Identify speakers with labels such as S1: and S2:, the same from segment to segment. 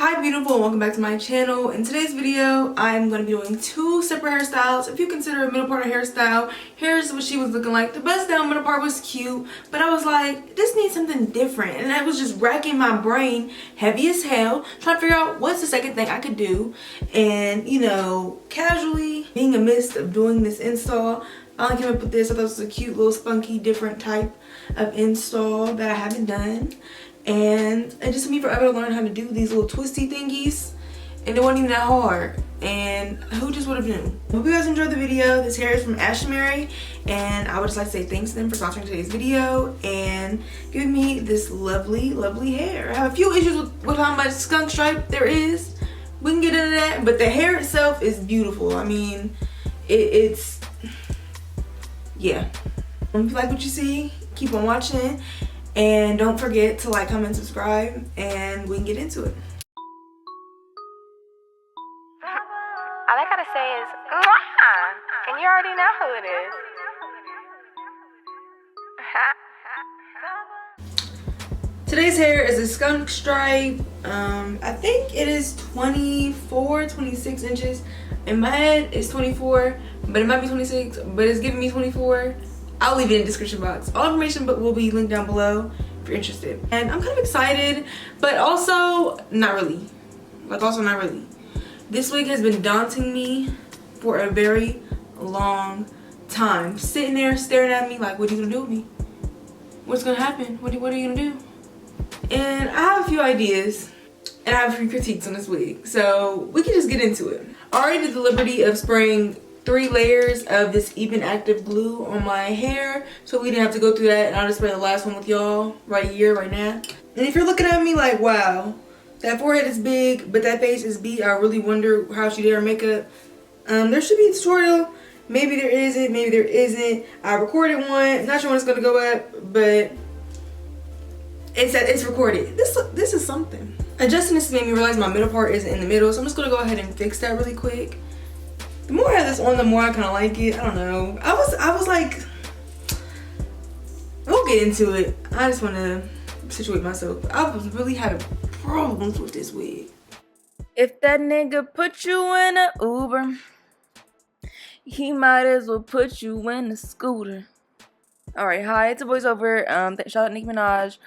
S1: Hi beautiful, and welcome back to my channel. In today's video, I'm going to be doing two separate hairstyles. If you consider a middle part a hairstyle, here's what she was looking like. The bust down middle part was cute, but I was like, this needs something different. And I was just racking my brain heavy as hell, trying to figure out what's the second thing I could do. And, you know, casually, being amidst of doing this install, I only came up with this. I thought this was a cute little spunky different type of install that I haven't done. And it just took me forever to learn how to do these little twisty thingies, and it wasn't even that hard, and who just would have known. Hope you guys enjoyed the video. This hair is from Ashimary, and I would just like to say thanks to them for sponsoring today's video and giving me this lovely hair. I have a few issues with how much skunk stripe there is. We can get into that, but the hair itself is beautiful. I mean, it's yeah. If you like what you see, keep on watching. And don't forget to like, comment, subscribe, and we can get into it.
S2: All I gotta say is, mwah! And you already know who it is.
S1: Today's hair is a skunk stripe. I think it is 26 inches. In my head, it's 24, but it might be 26, but it's giving me 24. I'll leave it in the description box. All information but will be linked down below if you're interested. And I'm kind of excited, but also not really. Not really. This wig has been daunting me for a very long time. Sitting there staring at me like, what are you gonna do with me? What's gonna happen? What are you gonna do? And I have a few ideas and I have a few critiques on this wig. So we can just get into it. I already did the liberty of spraying 3 layers of this even active glue on my hair, so we didn't have to go through that, and I'll just spray the last one with y'all right here, right now. And if you're looking at me like, wow, that forehead is big, but that face is beat, I really wonder how she did her makeup. There should be a tutorial. Maybe there isn't, maybe there isn't. I recorded one, not sure when it's gonna go up, but it's recorded. This is something. Adjusting this made me realize my middle part isn't in the middle, so I'm just gonna go ahead and fix that really quick. The more I have this on, the more I kind of like it. I don't know. I was like, we'll get into it. I just want to situate myself. I was really having problems with this wig.
S2: If that nigga put you in a Uber, he might as well put you in a scooter. Alright, hi, it's a voiceover. Shout out Nicki Minaj.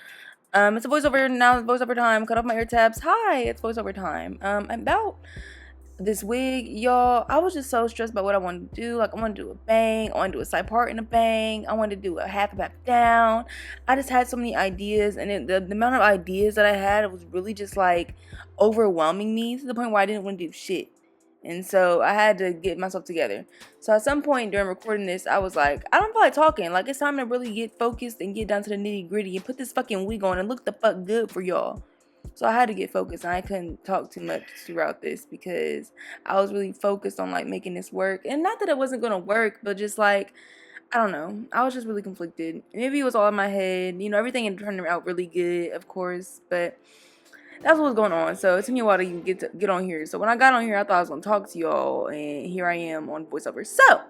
S2: It's a voiceover now. It's voiceover time. Cut off my ear tabs. Hi, it's voiceover time. About this wig, y'all, I was just so stressed about what I wanted to do. Like, I wanted to do a bang, I wanted to do a side part in a bang, I wanted to do a half down. I just had so many ideas, and the amount of ideas that I had was really just like overwhelming me to the point where I didn't want to do shit. And so I had to get myself together. So at some point during recording this, I was like, I don't feel like talking. Like, it's time to really get focused and get down to the nitty gritty and put this fucking wig on and look the fuck good for y'all. So I had to get focused, and I couldn't talk too much throughout this because I was really focused on like making this work. And not that it wasn't gonna work, but just like, I don't know, I was just really conflicted. Maybe it was all in my head, you know. Everything had turned out really good, of course, but that's what was going on. So it took me a while to even get on here. So when I got on here, I thought I was gonna talk to y'all, and here I am on voiceover. So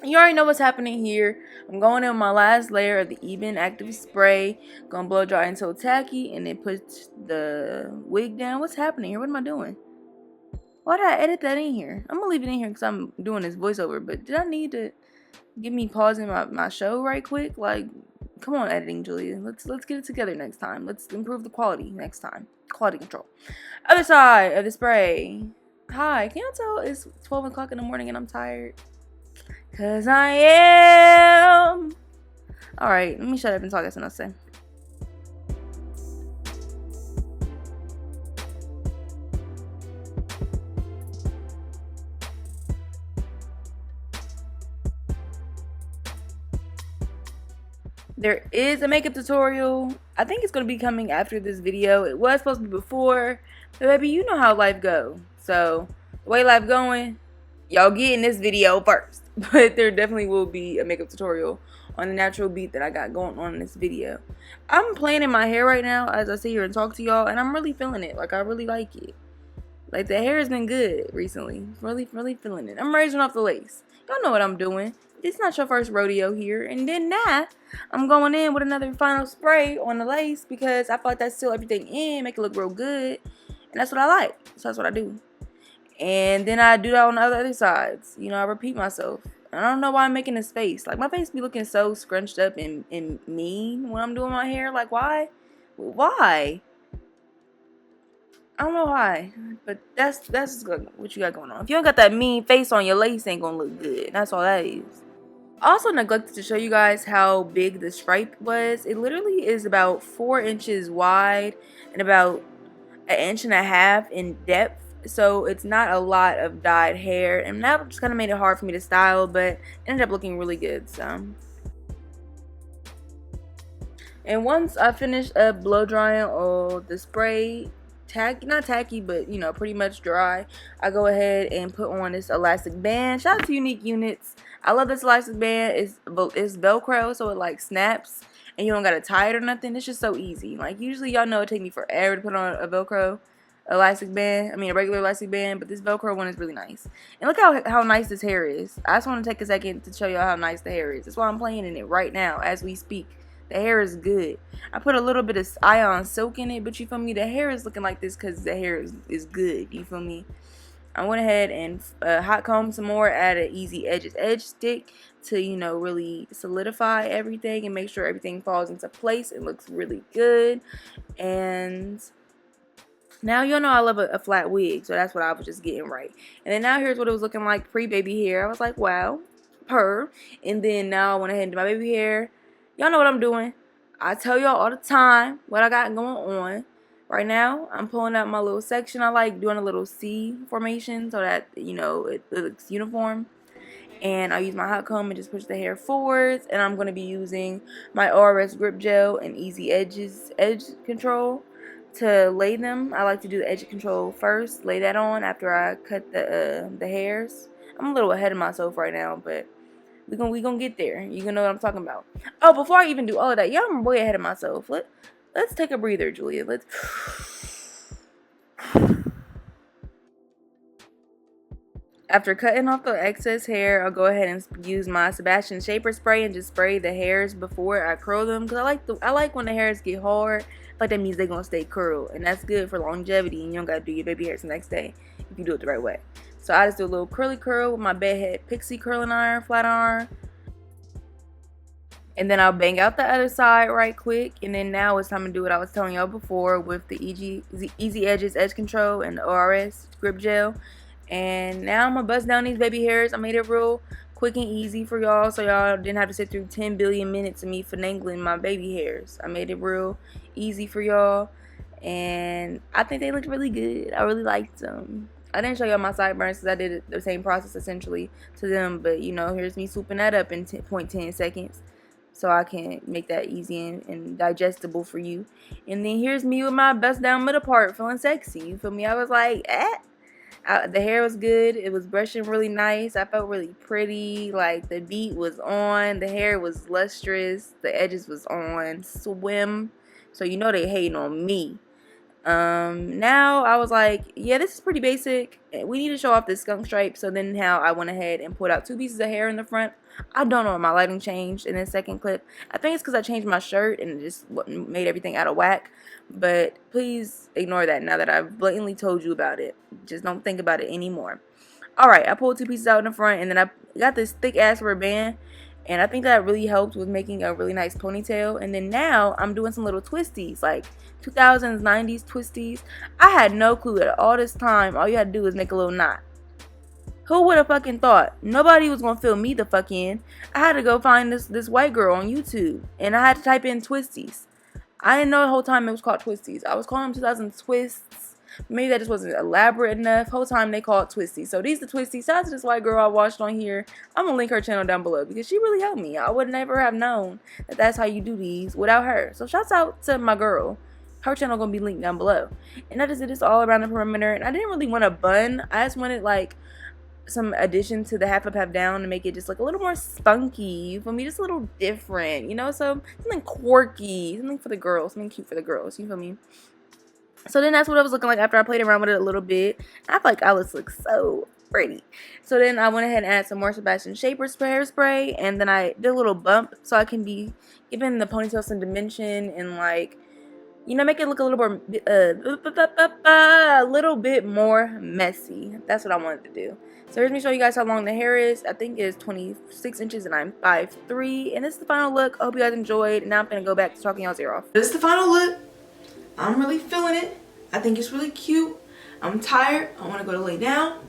S2: you already know what's happening here. I'm going in with my last layer of the even active spray. Gonna blow dry until tacky, and then put the wig down. What's happening here? What am I doing? Why did I edit that in here? I'm gonna leave it in here because I'm doing this voiceover. But did I need to give me pausing my show right quick? Like, come on, editing, JaLeah. Let's get it together next time. Let's improve the quality next time. Quality control. Other side of the spray. Hi, can y'all tell it's 12 o'clock in the morning and I'm tired? Cause I am. Alright, let me shut up and talk. That's what I'll say. There is a makeup tutorial. I think it's going to be coming after this video. It was supposed to be before. But baby, you know how life go. So, the way life going, y'all get in this video first. But there definitely will be a makeup tutorial on the natural beat that I got going on in this video. I'm playing in my hair right now as I sit here and talk to y'all, and I'm really feeling it. Like, I really like it. Like, the hair has been good recently. Really feeling it. I'm raising off the lace. Y'all know what I'm doing. It's not your first rodeo here. And then now, I'm going in with another final spray on the lace because I feel like that seal everything in, make it look real good. And that's what I like. So that's what I do. And then I do that on the other sides. You know, I repeat myself. I don't know why I'm making this face. Like, my face be looking so scrunched up and mean when I'm doing my hair. Like, why? Why? I don't know why. But that's what you got going on. If you don't got that mean face on, your lace ain't gonna look good. That's all that is. Also neglected to show you guys how big the stripe was. It literally is about 4 inches wide and about 1.5 inches in depth. So it's not a lot of dyed hair, and that just kind of made it hard for me to style, but it ended up looking really good. So, and once I finished up blow drying all the spray, not tacky, but you know, pretty much dry, I go ahead and put on this elastic band. Shout out to Unique Units. I love this elastic band. It's Velcro, so it like snaps and you don't gotta tie it or nothing. It's just so easy. Like, usually y'all know it take me forever to put on a Velcro elastic band. I mean, a regular elastic band, but this Velcro one is really nice. And look how nice this hair is. I just want to take a second to show y'all how nice the hair is. That's why I'm playing in it right now as we speak. The hair is good. I put a little bit of ion silk in it, but you feel me? The hair is looking like this because the hair is good. You feel me? I went ahead and hot combed some more, added Easy Edges edge stick to, you know, really solidify everything and make sure everything falls into place. It looks really good. And now y'all know I love a flat wig, so that's what I was just getting right. And then now here's what it was looking like pre-baby hair. I was like, wow, purr. And then now I went ahead and do my baby hair. Y'all know what I'm doing. I tell y'all all the time what I got going on. Right now, I'm pulling out my little section. I like doing a little C formation so that, you know, it looks uniform. And I use my hot comb and just push the hair forwards. And I'm going to be using my ORS grip gel and Easy Edges edge control to lay them. I like to do the edge control first, lay that on after I cut the hairs. I'm a little ahead of myself right now, but we gonna get there. You gonna know what I'm talking about. Oh, before I even do all of that, yeah, I'm way ahead of myself. Let's take a breather, JaLeah. Let's. After cutting off the excess hair, I'll go ahead and use my Sebastian shaper spray and just spray the hairs before I curl them, because I like when the hairs get hard. Like, that means they're gonna stay curled, and that's good for longevity. And you don't gotta do your baby hairs the next day if you do it the right way. So I just do a little curly curl with my bedhead pixie curling iron, flat iron. And then I'll bang out the other side right quick. And then now it's time to do what I was telling y'all before with the Easy Edges edge control and the ORS grip gel. And now I'm gonna bust down these baby hairs. I made it real quick and easy for y'all, so y'all didn't have to sit through 10 billion minutes of me finagling my baby hairs. I made it real easy for y'all, and I think they looked really good. I really liked them. I didn't show y'all my sideburns because I did the same process essentially to them, but you know, here's me swooping that up in 0.10 seconds so I can make that easy and digestible for you. And then here's me with my bust down middle part feeling sexy. You feel me? I was like, the hair was good. It was brushing really nice. I felt really pretty. Like, the beat was on. The hair was lustrous. The edges was on. Swim. So you know they hating on me. Now I was like, yeah, this is pretty basic. We need to show off this skunk stripe. So then now I went ahead and put out 2 pieces of hair in the front. I don't know if my lighting changed in this second clip. I think it's because I changed my shirt and it just made everything out of whack. But please ignore that now that I've blatantly told you about it. Just don't think about it anymore. Alright, I pulled 2 pieces out in the front, and then I got this thick ass rubber band. And I think that really helped with making a really nice ponytail. And then now I'm doing some little twisties, like 2000s, 90s twisties. I had no clue that all this time, all you had to do was make a little knot. Who would have fucking thought? Nobody was going to fill me the fuck in. I had to go find this white girl on YouTube. And I had to type in twisties. I didn't know the whole time it was called twisties. I was calling them 2000 twists. Maybe that just wasn't elaborate enough. Whole time they called twisties. So these are twisties. Shout out to this white girl I watched on here. I'm going to link her channel down below because she really helped me. I would never have known that that's how you do these without her. So shouts out to my girl. Her channel going to be linked down below. And I just did this all around the perimeter. And I didn't really want a bun. I just wanted like some addition to the half up, half down to make it just like a little more spunky. You feel me? Just a little different, you know? So something quirky, something for the girls, something cute for the girls. You feel me? So then that's what it was looking like after I played around with it a little bit. I feel like Alice looks so pretty. So then I went ahead and added some more Sebastian shaper hairspray, and then I did a little bump so I can be giving the ponytail some dimension and like you know, make it look a little bit more messy. That's what I wanted to do. So here's me showing you guys how long the hair is. I think it's 26 inches and I'm 5'3", and this is the final look. I hope you guys enjoyed. Now I'm gonna go back to talking y'all's ear off.
S1: This is the final look. I'm really feeling it. I think it's really cute. I'm tired. I want to go to lay down.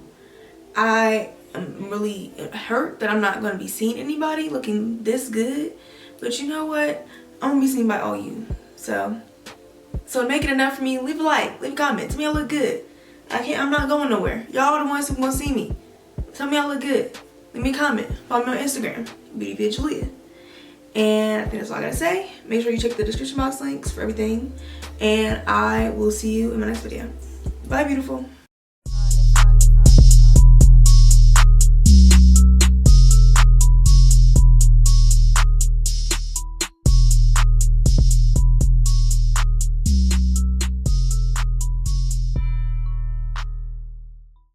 S1: I am really hurt that I'm not going to be seeing anybody looking this good. But you know what? I'm going to be seen by all you. So to make it enough for me, leave a like, leave a comment. Tell me I look good. I'm not going nowhere. Y'all are the ones who want to see me. Tell me I look good. Leave me a comment. Follow me on Instagram. Beauty via JaLeah. And I think that's all I gotta say. Make sure you check the description box links for everything. And I will see you in my next video. Bye, beautiful.